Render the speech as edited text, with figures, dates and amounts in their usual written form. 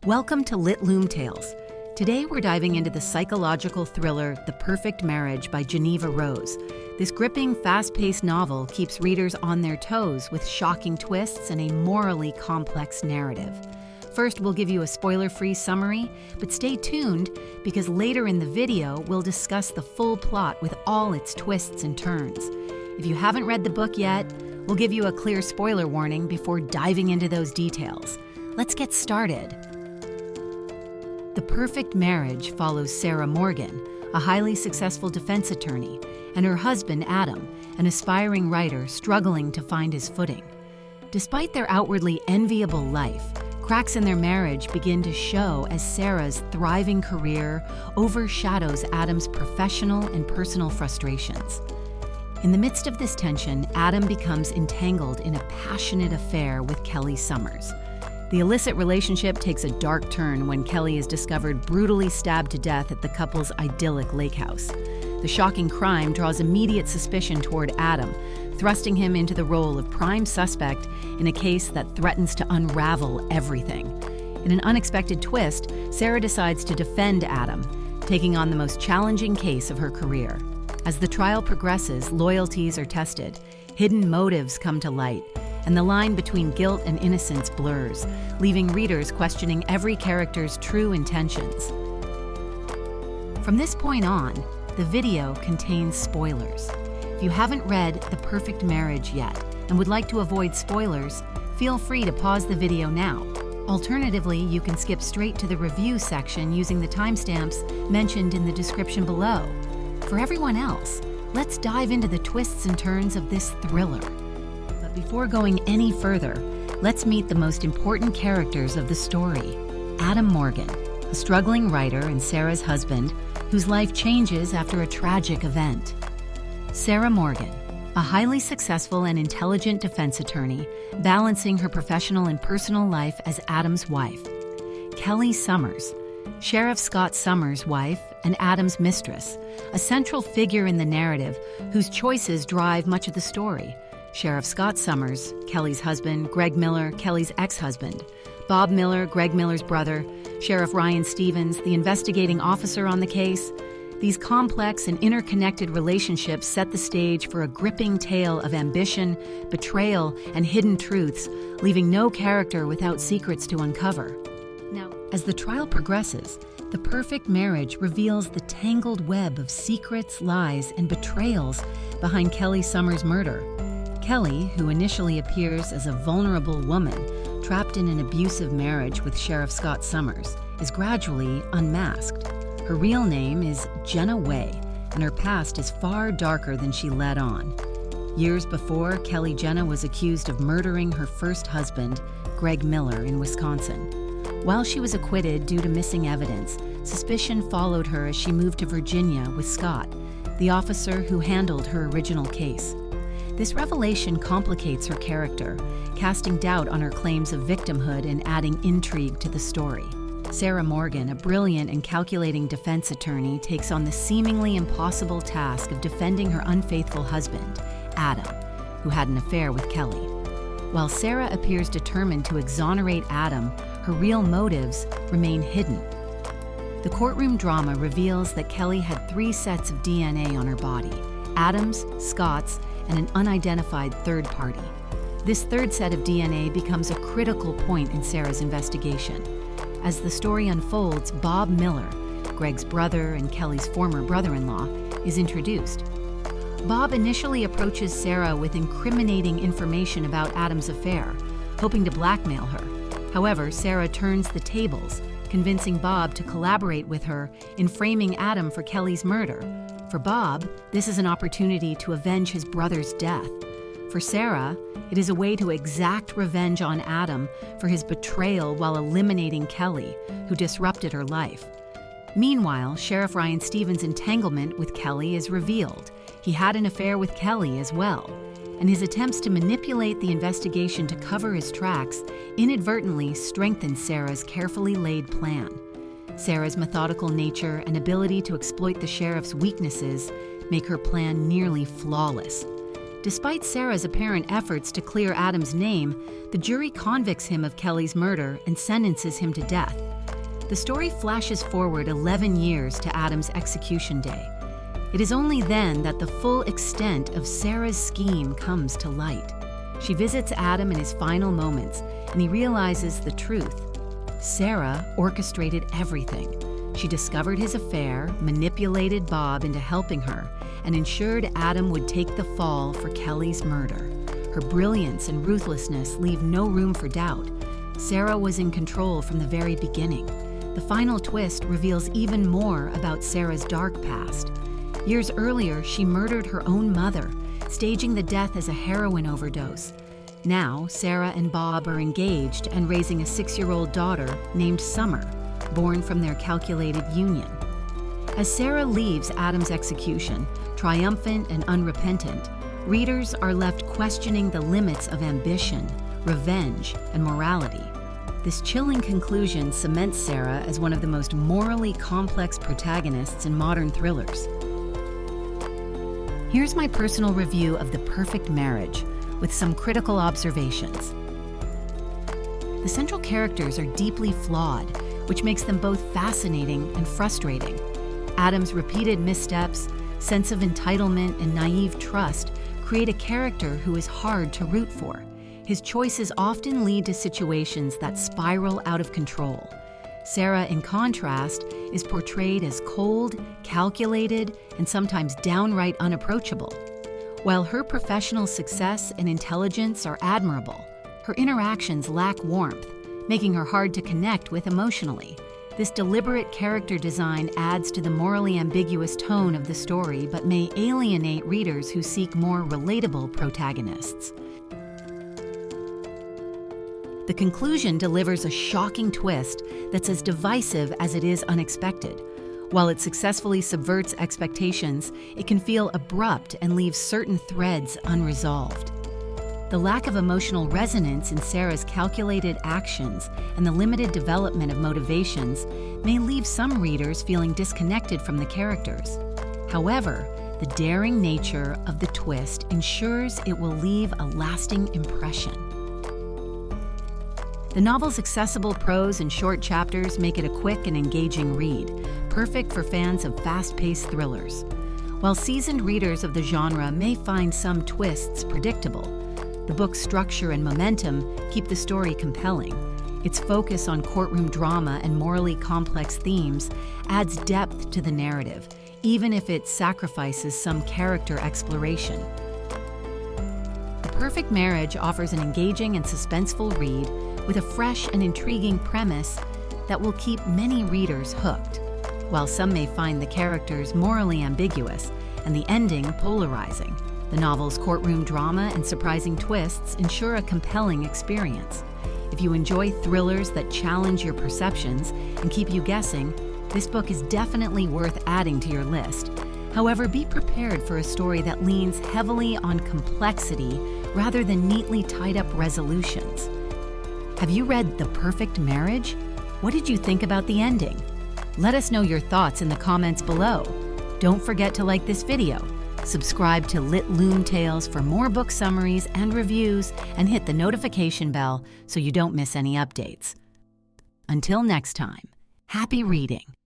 Welcome to LitLoomTales. Today we're diving into the psychological thriller The Perfect Marriage by Jeneva Rose. This gripping, fast-paced novel keeps readers on their toes with shocking twists and a morally complex narrative. First, we'll give you a spoiler-free summary, but stay tuned because later in the video we'll discuss the full plot with all its twists and turns. If you haven't read the book yet, we'll give you a clear spoiler warning before diving into those details. Let's get started. The Perfect Marriage follows Sarah Morgan, a highly successful defense attorney, and her husband Adam, an aspiring writer struggling to find his footing. Despite their outwardly enviable life, cracks in their marriage begin to show as Sarah's thriving career overshadows Adam's professional and personal frustrations. In the midst of this tension, Adam becomes entangled in a passionate affair with Kelly Summers. The illicit relationship takes a dark turn when Kelly is discovered brutally stabbed to death at the couple's idyllic lake house. The shocking crime draws immediate suspicion toward Adam, thrusting him into the role of prime suspect in a case that threatens to unravel everything. In an unexpected twist, Sarah decides to defend Adam, taking on the most challenging case of her career. As the trial progresses, loyalties are tested, hidden motives come to light, and the line between guilt and innocence blurs, leaving readers questioning every character's true intentions. From this point on, the video contains spoilers. If you haven't read The Perfect Marriage yet and would like to avoid spoilers, feel free to pause the video now. Alternatively, you can skip straight to the review section using the timestamps mentioned in the description below. For everyone else, let's dive into the twists and turns of this thriller. Before going any further, let's meet the most important characters of the story. Adam Morgan, a struggling writer and Sarah's husband, whose life changes after a tragic event. Sarah Morgan, a highly successful and intelligent defense attorney, balancing her professional and personal life as Adam's wife. Kelly Summers, Sheriff Scott Summers' wife and Adam's mistress, a central figure in the narrative whose choices drive much of the story. Sheriff Scott Summers, Kelly's husband, Greg Miller, Kelly's ex-husband, Bob Miller, Greg Miller's brother, Sheriff Ryan Stevens, the investigating officer on the case. These complex and interconnected relationships set the stage for a gripping tale of ambition, betrayal, and hidden truths, leaving no character without secrets to uncover. Now, as the trial progresses, The Perfect Marriage reveals the tangled web of secrets, lies, and betrayals behind Kelly Summers' murder. Kelly, who initially appears as a vulnerable woman trapped in an abusive marriage with Sheriff Scott Summers, is gradually unmasked. Her real name is Jenna Way, and her past is far darker than she let on. Years before, Kelly Jenna was accused of murdering her first husband, Greg Miller, in Wisconsin. While she was acquitted due to missing evidence, suspicion followed her as she moved to Virginia with Scott, the officer who handled her original case. This revelation complicates her character, casting doubt on her claims of victimhood and adding intrigue to the story. Sarah Morgan, a brilliant and calculating defense attorney, takes on the seemingly impossible task of defending her unfaithful husband, Adam, who had an affair with Kelly. While Sarah appears determined to exonerate Adam, her real motives remain hidden. The courtroom drama reveals that Kelly had 3 sets of DNA on her body: Adam's, Scott's, and an unidentified third party. This third set of DNA becomes a critical point in Sarah's investigation. As the story unfolds, Bob Miller, Greg's brother and Kelly's former brother-in-law, is introduced. Bob initially approaches Sarah with incriminating information about Adam's affair, hoping to blackmail her. However, Sarah turns the tables, convincing Bob to collaborate with her in framing Adam for Kelly's murder. For Bob, this is an opportunity to avenge his brother's death. For Sarah, it is a way to exact revenge on Adam for his betrayal while eliminating Kelly, who disrupted her life. Meanwhile, Sheriff Ryan Stevens' entanglement with Kelly is revealed. He had an affair with Kelly as well, and his attempts to manipulate the investigation to cover his tracks inadvertently strengthen Sarah's carefully laid plan. Sarah's methodical nature and ability to exploit the sheriff's weaknesses make her plan nearly flawless. Despite Sarah's apparent efforts to clear Adam's name, the jury convicts him of Kelly's murder and sentences him to death. The story flashes forward 11 years to Adam's execution day. It is only then that the full extent of Sarah's scheme comes to light. She visits Adam in his final moments, and he realizes the truth. Sarah orchestrated everything. She discovered his affair, manipulated Bob into helping her, and ensured Adam would take the fall for Kelly's murder. Her brilliance and ruthlessness leave no room for doubt. Sarah was in control from the very beginning. The final twist reveals even more about Sarah's dark past. Years earlier, she murdered her own mother, staging the death as a heroin overdose. Now, Sarah and Bob are engaged and raising a 6-year-old daughter named Summer, born from their calculated union. As Sarah leaves Adam's execution, triumphant and unrepentant, readers are left questioning the limits of ambition, revenge, and morality. This chilling conclusion cements Sarah as one of the most morally complex protagonists in modern thrillers. Here's my personal review of The Perfect Marriage, with some critical observations. The central characters are deeply flawed, which makes them both fascinating and frustrating. Adam's repeated missteps, sense of entitlement, and naive trust create a character who is hard to root for. His choices often lead to situations that spiral out of control. Sarah, in contrast, is portrayed as cold, calculated, and sometimes downright unapproachable. While her professional success and intelligence are admirable, her interactions lack warmth, making her hard to connect with emotionally. This deliberate character design adds to the morally ambiguous tone of the story, but may alienate readers who seek more relatable protagonists. The conclusion delivers a shocking twist that's as divisive as it is unexpected. While it successfully subverts expectations, it can feel abrupt and leaves certain threads unresolved. The lack of emotional resonance in Sarah's calculated actions and the limited development of motivations may leave some readers feeling disconnected from the characters. However, the daring nature of the twist ensures it will leave a lasting impression. The novel's accessible prose and short chapters make it a quick and engaging read, perfect for fans of fast-paced thrillers. While seasoned readers of the genre may find some twists predictable, the book's structure and momentum keep the story compelling. Its focus on courtroom drama and morally complex themes adds depth to the narrative, even if it sacrifices some character exploration. The Perfect Marriage offers an engaging and suspenseful read with a fresh and intriguing premise that will keep many readers hooked. While some may find the characters morally ambiguous and the ending polarizing, the novel's courtroom drama and surprising twists ensure a compelling experience. If you enjoy thrillers that challenge your perceptions and keep you guessing, this book is definitely worth adding to your list. However, be prepared for a story that leans heavily on complexity rather than neatly tied-up resolutions. Have you read The Perfect Marriage? What did you think about the ending? Let us know your thoughts in the comments below. Don't forget to like this video, subscribe to LitLoomTales for more book summaries and reviews, and hit the notification bell so you don't miss any updates. Until next time, happy reading!